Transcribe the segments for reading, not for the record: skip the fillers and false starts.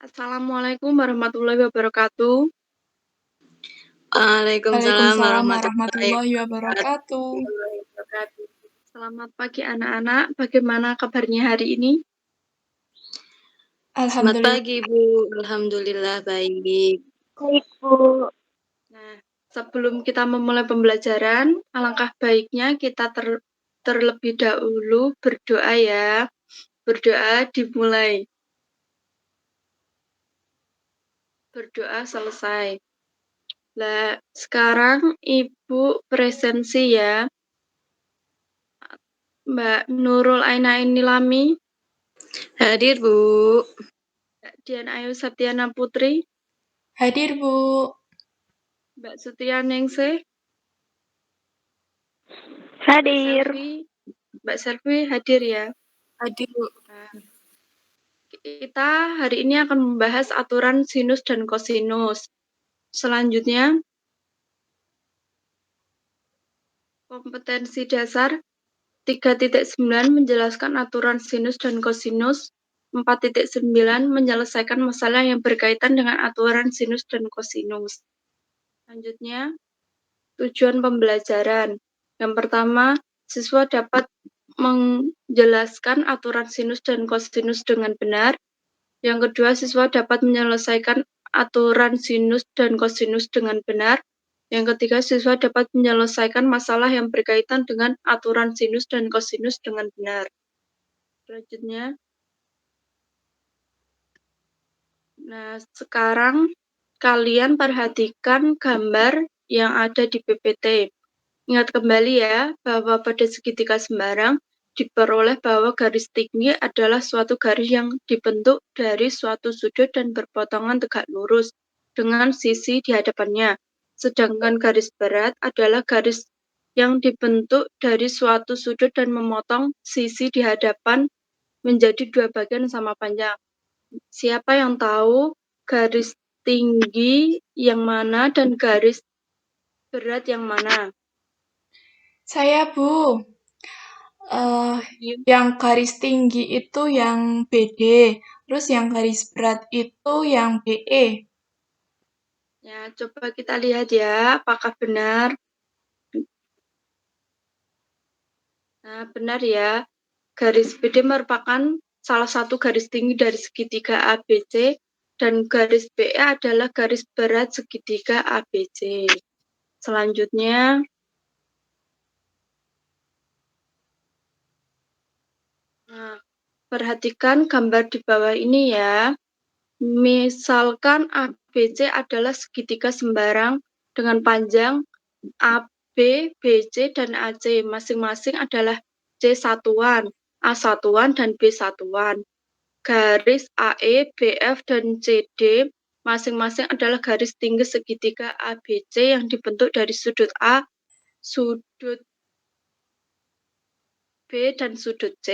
Assalamualaikum warahmatullahi wabarakatuh. Waalaikumsalam Waalaikumsalam warahmatullahi warahmatullahi wabarakatuh. wabarakatuh. Selamat pagi anak-anak, bagaimana kabarnya hari ini? Selamat Alhamdulillah. pagi, Bu. Alhamdulillah baik. Baik, Bu. Nah, sebelum kita memulai pembelajaran, alangkah baiknya kita terlebih dahulu berdoa ya. Berdoa dimulai. Berdoa selesai. Nah, sekarang Ibu presensi ya. Mbak Nurul Ainaini Lami, Hadir, Bu. Mbak Dian Ayu Septiana Putri, Hadir, Bu. Mbak Sutia Ningsih, Hadir. Mbak Selvi hadir ya. Hadir, Bu. Nah, kita hari ini akan membahas aturan sinus dan kosinus. Selanjutnya, kompetensi dasar 3.9 menjelaskan aturan sinus dan kosinus. 4.9 menyelesaikan masalah yang berkaitan dengan aturan sinus dan kosinus. Selanjutnya, tujuan pembelajaran. Yang pertama, siswa dapat menjelaskan aturan sinus dan kosinus dengan benar. Yang kedua, siswa dapat menyelesaikan aturan sinus dan kosinus dengan benar. Yang ketiga, siswa dapat menyelesaikan masalah yang berkaitan dengan aturan sinus dan kosinus dengan benar. Selanjutnya, nah sekarang kalian perhatikan gambar yang ada di PPT. Ingat kembali ya, bahwa pada segitiga sembarang diperoleh bahwa garis tinggi adalah suatu garis yang dibentuk dari suatu sudut dan berpotongan tegak lurus dengan sisi di hadapannya. Sedangkan garis berat adalah garis yang dibentuk dari suatu sudut dan memotong sisi di hadapan menjadi dua bagian sama panjang. Siapa yang tahu garis tinggi yang mana dan garis berat yang mana? Saya, Bu. Yang garis tinggi itu yang BD, terus yang garis berat itu yang BE. Ya, coba kita lihat ya, apakah benar. Nah, benar ya. Garis BD merupakan salah satu garis tinggi dari segitiga ABC dan garis BE adalah garis berat segitiga ABC. Selanjutnya, nah, perhatikan gambar di bawah ini ya. Misalkan ABC adalah segitiga sembarang dengan panjang AB, BC, dan AC. Masing-masing adalah C satuan, A satuan, dan B satuan. Garis AE, BF, dan CD masing-masing adalah garis tinggi segitiga ABC yang dibentuk dari sudut A, sudut B, dan sudut C.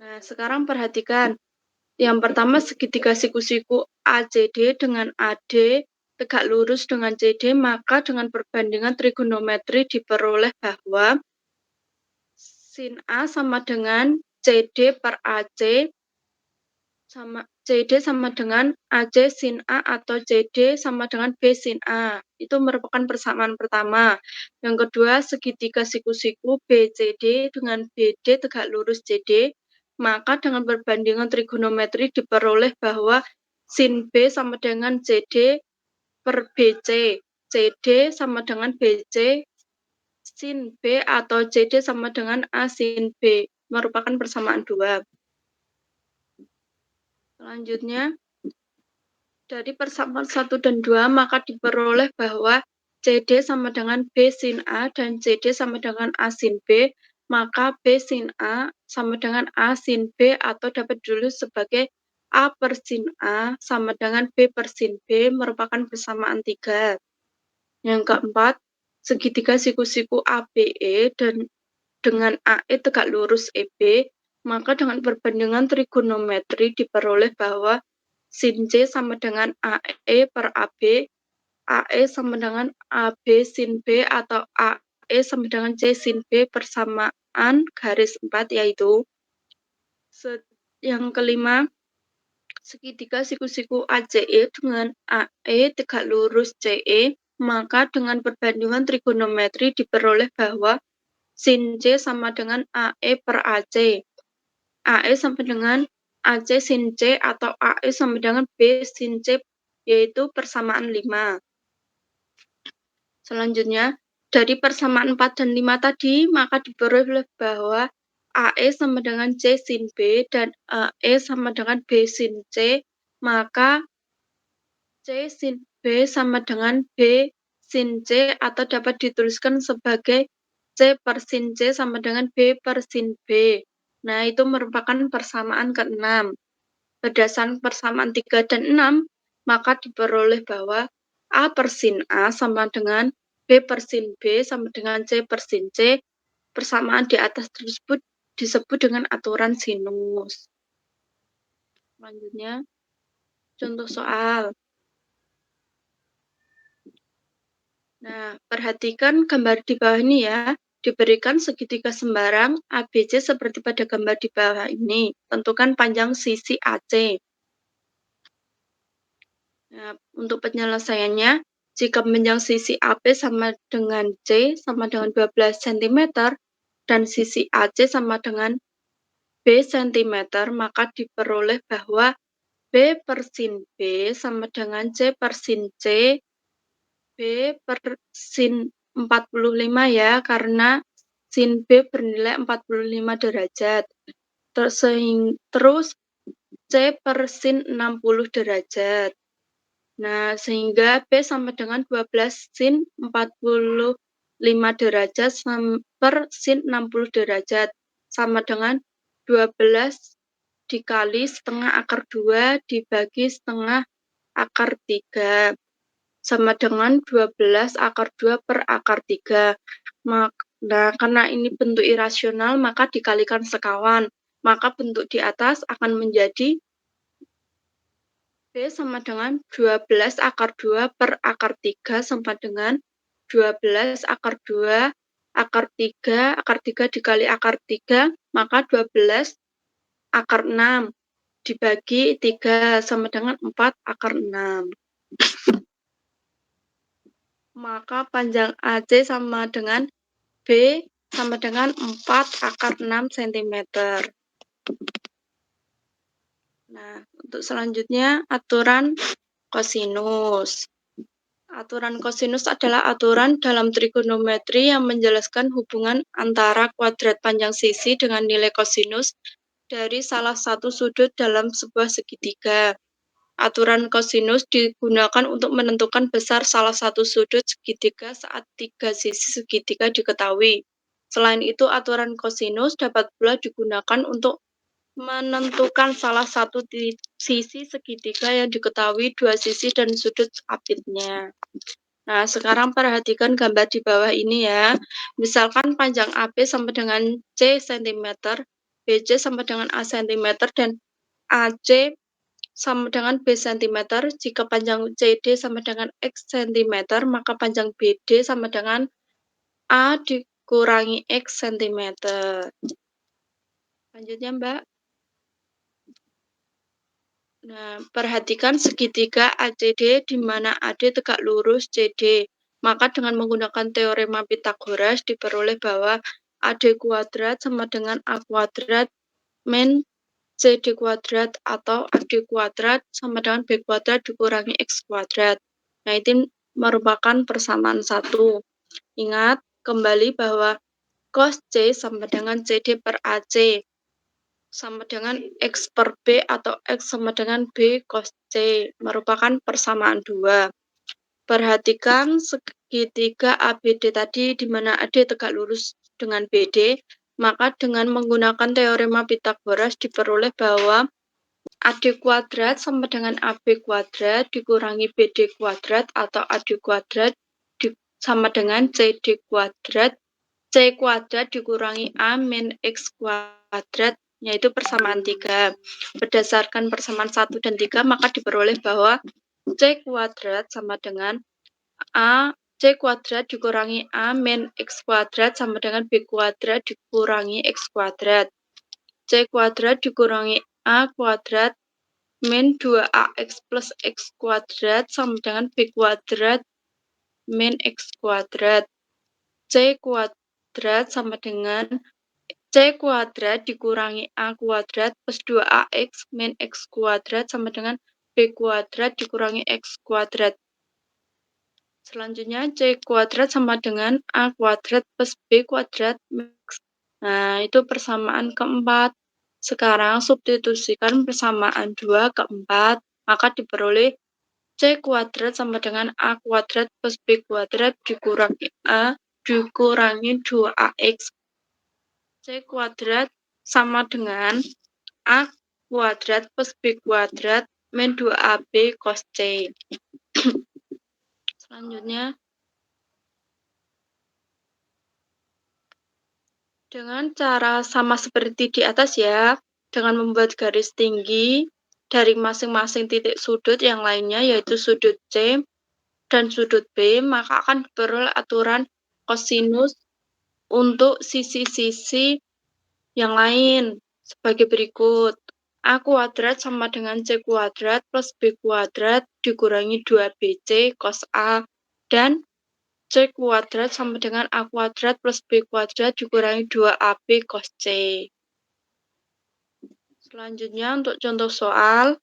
Nah, sekarang perhatikan. Yang pertama, segitiga siku-siku ACD dengan AD tegak lurus dengan CD, maka dengan perbandingan trigonometri diperoleh bahwa sin A sama dengan CD per AC sama CD sama dengan AC sin A atau CD sama dengan B sin A. Itu merupakan persamaan pertama. Yang kedua, segitiga siku-siku BCD dengan BD tegak lurus CD, maka dengan perbandingan trigonometri diperoleh bahwa sin B sama dengan CD per BC. CD sama dengan BC sin B atau CD sama dengan A sin B. Merupakan persamaan dua. Selanjutnya, dari persamaan 1 dan 2, maka diperoleh bahwa CD sama dengan B sin A dan CD sama dengan A sin B, maka B sin A sama dengan A sin B atau dapat ditulis sebagai A per sin A sama dengan B per sin B merupakan persamaan 3. Yang keempat, segitiga siku-siku ABE dan dengan AE tegak lurus EB, maka dengan perbandingan trigonometri diperoleh bahwa sin C sama dengan AE per AB, AE sama dengan AB sin B atau AE sama dengan C sin B persamaan garis 4, yaitu Yang kelima, segitiga siku-siku ACE dengan AE tegak lurus CE, maka dengan perbandingan trigonometri diperoleh bahwa sin C sama dengan AE per AC. AE sama dengan AC sin C atau AE sama dengan B sin C, yaitu persamaan 5. Selanjutnya, dari persamaan 4 dan 5 tadi, maka diperoleh bahwa AE sama dengan C sin B dan AE sama dengan B sin C, maka C sin B sama dengan B sin C atau dapat dituliskan sebagai C per sin C sama dengan B per sin B. Nah, itu merupakan persamaan ke-6. Berdasarkan persamaan 3 dan 6, maka diperoleh bahwa A per sin A sama dengan B per sin B sama dengan C per sin C. Persamaan di atas tersebut disebut dengan aturan sinus. Selanjutnya, contoh soal. Nah, perhatikan gambar di bawah ini ya. Diberikan segitiga sembarang ABC seperti pada gambar di bawah ini. Tentukan panjang sisi AC. Nah, untuk penyelesaiannya, jika panjang sisi AB sama dengan C sama dengan 12 cm dan sisi AC sama dengan B cm, maka diperoleh bahwa B per sin B sama dengan C per sin C, B per sin 45 ya, karena sin B bernilai 45 derajat. Terus C per sin 60 derajat. Nah, sehingga B sama dengan 12 sin 45 derajat per sin 60 derajat. Sama dengan 12 dikali setengah akar 2 dibagi setengah akar 3. Sama dengan 12 akar 2 per akar 3. Nah, karena ini bentuk irasional, maka dikalikan sekawan. Maka bentuk di atas akan menjadi B sama dengan 12 akar 2 per akar 3 sama dengan 12 akar 2 akar 3 dikali akar 3, maka 12 akar 6 dibagi 3 sama dengan 4 akar 6. Maka panjang AC sama dengan B sama dengan 4 akar 6 cm. Nah, untuk selanjutnya aturan kosinus. Aturan kosinus adalah aturan dalam trigonometri yang menjelaskan hubungan antara kuadrat panjang sisi dengan nilai kosinus dari salah satu sudut dalam sebuah segitiga. Aturan kosinus digunakan untuk menentukan besar salah satu sudut segitiga saat 3 sisi segitiga diketahui. Selain itu, aturan kosinus dapat pula digunakan untuk menentukan salah satu sisi segitiga yang diketahui 2 sisi dan sudut apitnya. Nah, sekarang perhatikan gambar di bawah ini ya. Misalkan panjang AB sama dengan C cm, BC sama dengan A cm, dan AC sama dengan B cm. Jika panjang CD sama dengan X cm, maka panjang BD sama dengan A dikurangi X cm. Lanjutnya, Mbak. Nah, perhatikan segitiga ACD di mana AD tegak lurus CD. Maka dengan menggunakan teorema Pythagoras diperoleh bahwa AD kuadrat sama dengan A kuadrat min CD kuadrat atau AD kuadrat sama dengan B kuadrat dikurangi X kuadrat. Nah, ini merupakan persamaan 1. Ingat kembali bahwa cos C sama dengan CD per AC. Sama dengan X per B atau X sama dengan B cos C, merupakan persamaan 2. Perhatikan segitiga ABD tadi di mana AD tegak lurus dengan BD, maka dengan menggunakan teorema Pythagoras diperoleh bahwa AD kuadrat sama dengan AB kuadrat dikurangi BD kuadrat atau AD kuadrat sama dengan CD kuadrat, C kuadrat dikurangi A min X kuadrat, yaitu persamaan 3. Berdasarkan persamaan 1 dan 3, maka diperoleh bahwa C kuadrat sama dengan C kuadrat dikurangi A min X kuadrat sama dengan B kuadrat dikurangi X kuadrat. C kuadrat dikurangi A kuadrat min 2ax plus x kuadrat sama dengan b kuadrat min x kuadrat. C kuadrat sama dengan C kuadrat dikurangi A kuadrat plus 2ax min x kuadrat sama dengan B kuadrat dikurangi x kuadrat. Selanjutnya C kuadrat sama dengan A kuadrat plus B kuadrat min x. Nah, itu persamaan keempat. Sekarang substitusikan persamaan 2 ke 4, maka diperoleh C kuadrat sama dengan A kuadrat plus B kuadrat dikurangi A dikurangi 2ax. C kuadrat sama dengan A kuadrat plus B kuadrat min 2AB cos C. Selanjutnya, dengan cara sama seperti di atas ya, dengan membuat garis tinggi dari masing-masing titik sudut yang lainnya, yaitu sudut C dan sudut B, maka akan diperoleh aturan kosinus untuk sisi-sisi yang lain sebagai berikut. A kuadrat sama dengan C kuadrat plus B kuadrat dikurangi 2BC cos A, dan C kuadrat sama dengan A kuadrat plus B kuadrat dikurangi 2AB cos C. Selanjutnya untuk contoh soal,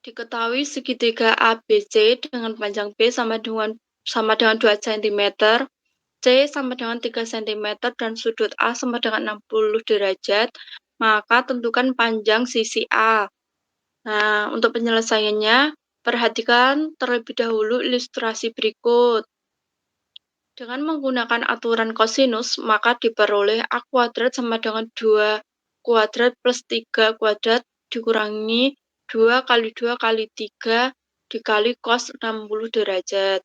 diketahui segitiga ABC dengan panjang B sama dengan 2 cm, C sama dengan 3 cm, dan sudut A sama dengan 60 derajat, maka tentukan panjang sisi A. Nah, untuk penyelesaiannya, perhatikan terlebih dahulu ilustrasi berikut. Dengan menggunakan aturan kosinus, maka diperoleh A kuadrat sama dengan 2 kuadrat plus 3 kuadrat dikurangi 2 kali 2 kali 3 dikali cos 60 derajat.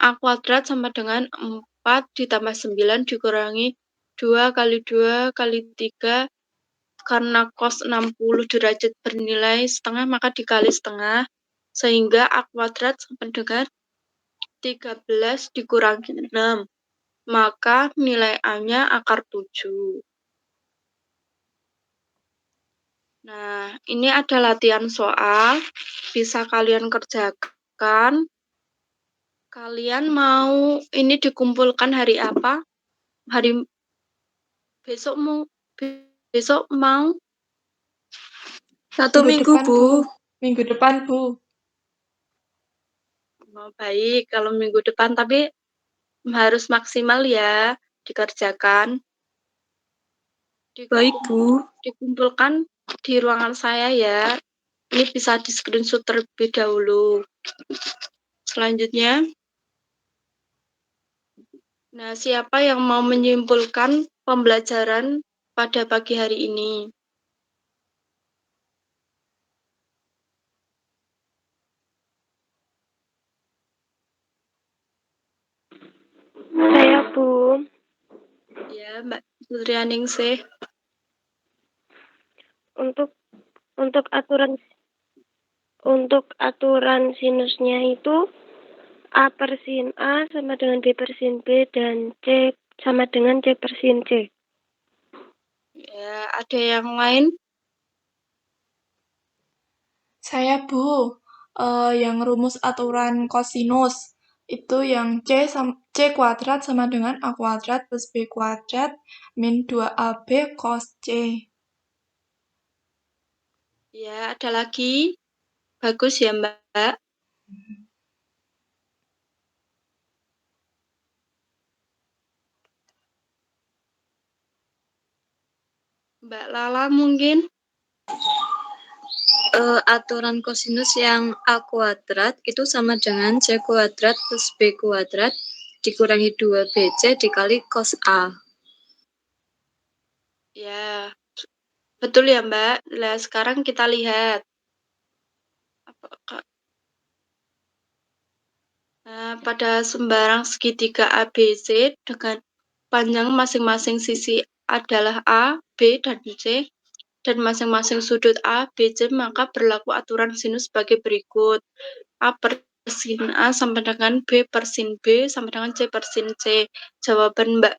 A kuadrat sama dengan 4 ditambah 9 dikurangi 2 kali 2 kali 3, karena cos 60 derajat bernilai setengah maka dikali setengah, sehingga A kuadrat sama dengan 13 dikurangi 6, maka nilai A-nya akar 7. Nah, ini ada latihan soal, bisa kalian kerjakan. Kalian mau ini dikumpulkan hari apa? Hari besok mau 1 minggu, depan, Bu. Minggu depan, Bu. Baik, kalau minggu depan, tapi harus maksimal ya dikerjakan. Baik, Bu. Dikumpulkan di ruangan saya ya. Ini bisa di screenshot terlebih dahulu. Selanjutnya, nah, siapa yang mau menyimpulkan pembelajaran pada pagi hari ini? Saya, Bu. Ya, Mbak Sutrianingsih. Untuk aturan sinusnya itu A per sin A sama dengan B per sin B dan C sama dengan C per sin C. Ya, ada yang lain? Saya, Bu, yang rumus aturan kosinus itu yang C kuadrat sama dengan A kuadrat plus B kuadrat min 2AB cos C. Ya, ada lagi? Bagus ya, Mbak. Mbak Lala mungkin? Aturan kosinus yang A kuadrat itu sama dengan C kuadrat plus B kuadrat dikurangi 2BC dikali cos A. Ya, betul ya, Mbak. Nah, sekarang kita lihat. Nah, pada sembarang segitiga ABC dengan panjang masing-masing sisi adalah A, B, dan C, dan masing-masing sudut A, B, C, maka berlaku aturan sinus sebagai berikut. A per sin A sama dengan B per sin B sama dengan C per sin C. Jawaban Mbak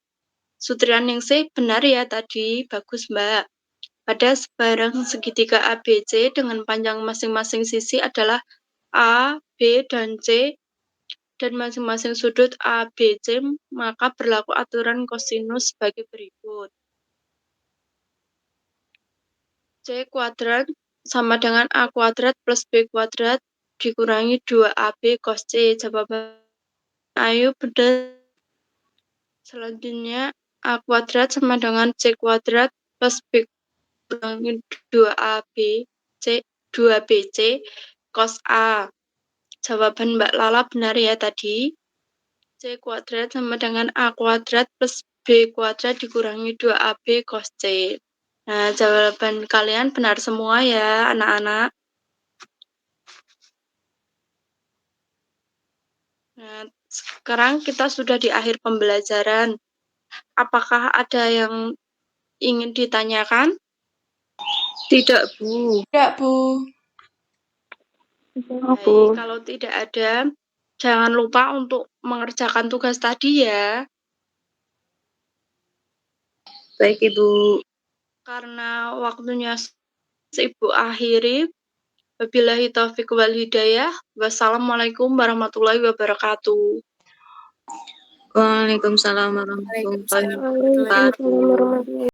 Sutrianingsih benar ya tadi. Bagus, Mbak. pada sebarang segitiga ABC dengan panjang masing-masing sisi adalah A, B, dan C, dan masing-masing sudut ABC, maka berlaku aturan kosinus sebagai berikut. C kuadrat sama dengan A kuadrat plus B kuadrat dikurangi 2AB cos C. Jawaban ayo benar. Selanjutnya A kuadrat sama dengan C kuadrat plus B kurangi 2AB C 2BC cos A. Jawaban Mbak Lala benar ya tadi. C kuadrat sama dengan A kuadrat plus B kuadrat dikurangi 2AB cos C. Nah, jawaban kalian benar semua ya, anak-anak. Nah, sekarang kita sudah di akhir pembelajaran. Apakah ada yang ingin ditanyakan? Tidak, Bu. Tidak, Bu. Baik, kalau tidak ada, jangan lupa untuk mengerjakan tugas tadi ya. Baik, Ibu. Karena waktunya Ibu akhiri. Wabillahi taufiq wal hidayah. Wassalamualaikum warahmatullahi wabarakatuh. Waalaikumsalam warahmatullahi wabarakatuh. Waalaikumsalam warahmatullahi